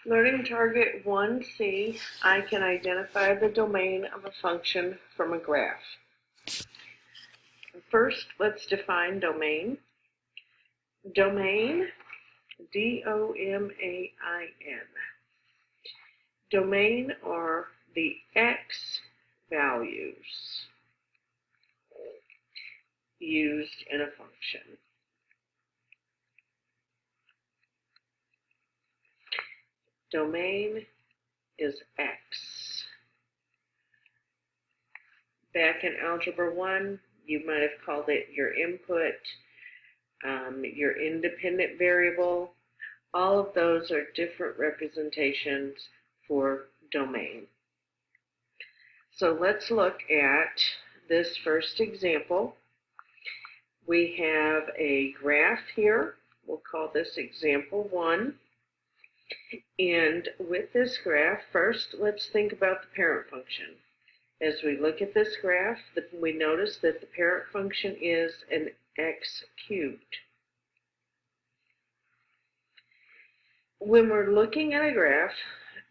Learning target 1C, I can identify the domain of a function from a graph. First, let's define domain. Domain, D-O-M-A-I-N. Domain are the x values used in a function. Domain is x. Back in Algebra 1, you might have called it your input, your independent variable. All of those are different representations for domain. So let's look at this first example. We have a graph here. We'll call this example 1. And with this graph, first let's think about the parent function. As we look at this graph, we notice that the parent function is an x cubed. When we're looking at a graph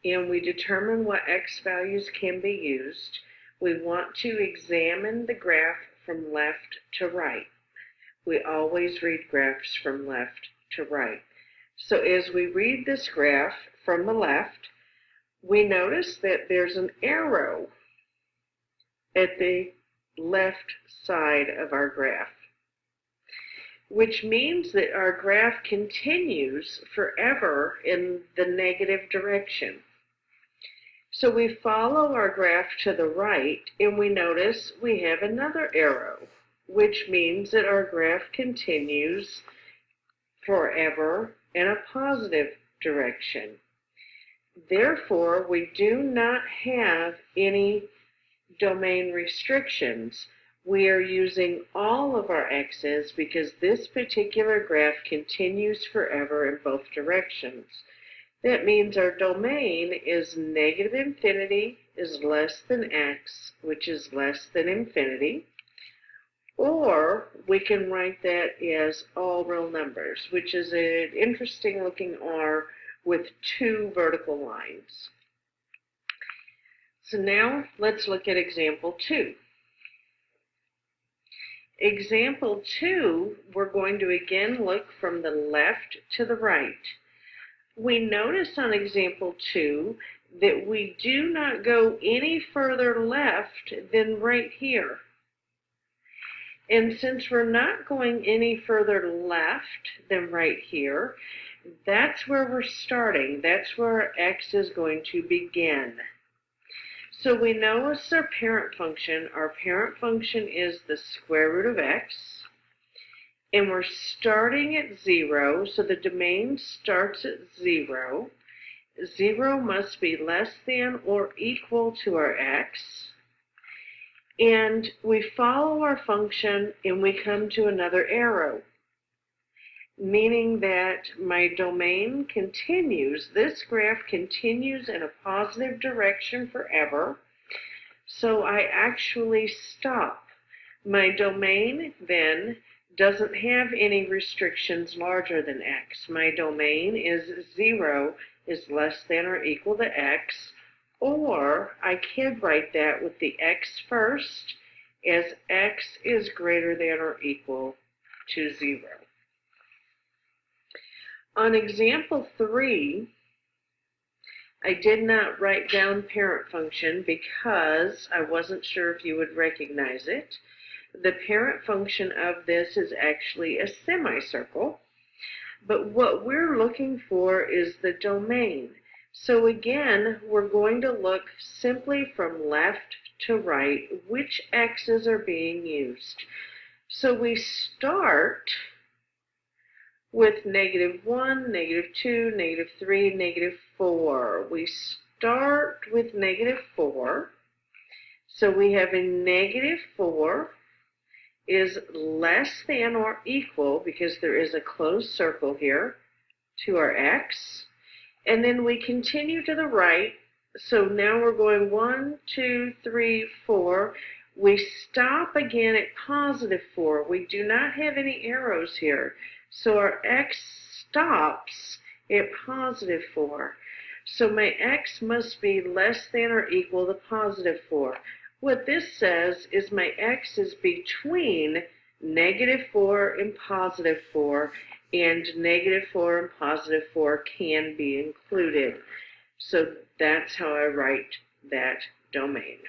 and we determine what x values can be used, we want to examine the graph from left to right. We always read graphs from left to right. So as we read this graph from the left, we notice that there's an arrow at the left side of our graph, which means that our graph continues forever in the negative direction. So we follow our graph to the right and we notice we have another arrow, which means that our graph continues forever in a positive direction. Therefore, we do not have any domain restrictions. We are using all of our x's because this particular graph continues forever in both directions. That means our domain is negative infinity is less than x, which is less than infinity. Or we can write that as all real numbers, which is an interesting looking R with two vertical lines. So now let's look at example 2. Example 2, we're going to again look from the left to the right. We notice on example 2 that we do not go any further left than right here. And since we're not going any further left than right here, that's where we're starting. That's where our x is going to begin. So we know as our parent function is the square root of x, and we're starting at 0, so the domain starts at 0. 0 must be less than or equal to our x. And we follow our function and we come to another arrow, meaning that my domain continues, this graph continues in a positive direction forever, so I actually stop. My domain then doesn't have any restrictions larger than x. My domain is 0 is less than or equal to x, or I can write that with the x first as x is greater than or equal to 0. On example 3, I did not write down parent function because I wasn't sure if you would recognize it. The parent function of this is actually a semicircle, but what we're looking for is the domain. So again, we're going to look simply from left to right, which x's are being used. So we start with -1, -2, -3, -4. We start with -4. So we have a -4 is less than or equal, because there is a closed circle here, to our x. And then we continue to the right. So now we're going 1, 2, 3, 4. We stop again at +4. We do not have any arrows here. So our x stops at +4. So my x must be less than or equal to positive 4. What this says is my x is between negative 4 and positive 4, and negative 4 and positive 4 can be included. So that's how I write that domain.